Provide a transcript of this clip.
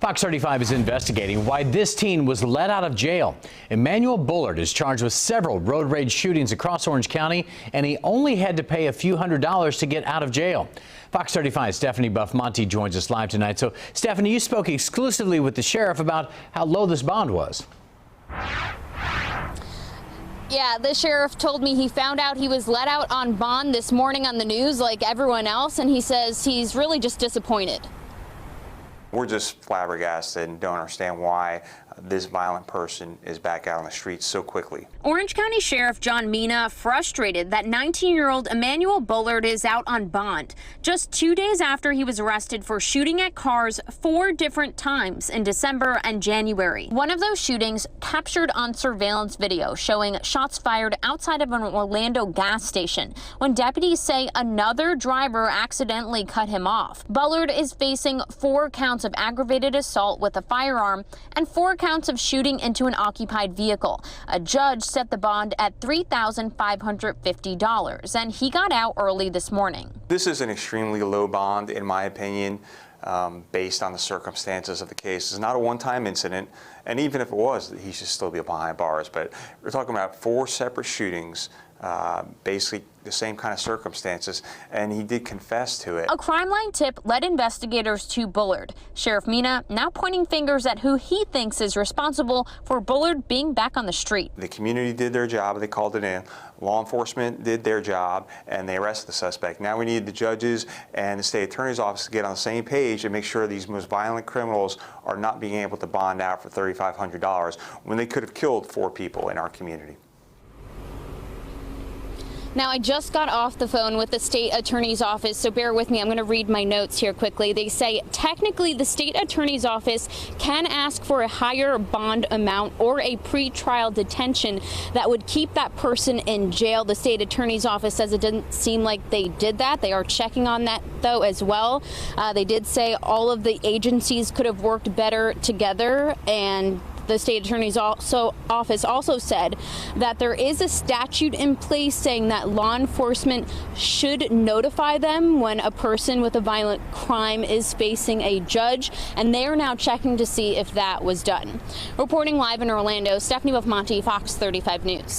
Fox 35 is investigating why this teen was let out of jail. Emmanuel Bullard is charged with several road rage shootings across Orange County, and he only had to pay a few $100s to get out of jail. Fox 35's Stephanie Buff-Monty joins us live tonight. So, Stephanie, you spoke exclusively with the sheriff about how low this bond was. Yeah, the sheriff told me he found out he was let out on bond this morning on the news like everyone else, and he says he's really just disappointed. We're just flabbergasted and don't understand why this violent person is back out on the streets so quickly. Orange County Sheriff John Mina frustrated that 19-year-old Emmanuel Bullard is out on bond just 2 days after he was arrested for shooting at cars 4 different times in December and January. One of those shootings captured on surveillance video showing shots fired outside of an Orlando gas station when deputies say another driver accidentally cut him off. Bullard is facing 4 counts of aggravated assault with a firearm and 4 counts of shooting into an occupied vehicle. A judge set the bond at $3,550, and he got out early this morning. This is an extremely low bond, in my opinion, based on the circumstances of the case. It's not a one-time incident, and even if it was, he should still be behind bars. But we're talking about 4 separate shootings, basically the same kind of circumstances, and he did confess to it. A crime line tip led investigators to Bullard. Sheriff Mina now pointing fingers at who he thinks is responsible for Bullard being back on the street. The community did their job, they called it in. Law enforcement did their job, and they arrested the suspect. Now we need the judges and the state attorney's office to get on the same page and make sure these most violent criminals are not being able to bond out for $3,500 when they could have killed 4 people in our community. Now, I just got off the phone with the state attorney's office, so bear with me. I'm going to read my notes here quickly. They say technically the state attorney's office can ask for a higher bond amount or a pre-trial detention that would keep that person in jail. The state attorney's office says it didn't seem like they did that. They are checking on that, though, as well. They did say all of the agencies could have worked better together, and the state attorney's office also said that there is a statute in place saying that law enforcement should notify them when a person with a violent crime is facing a judge, and they are now checking to see if that was done. Reporting live in Orlando, Stephanie Buff-Monty, Fox 35 News.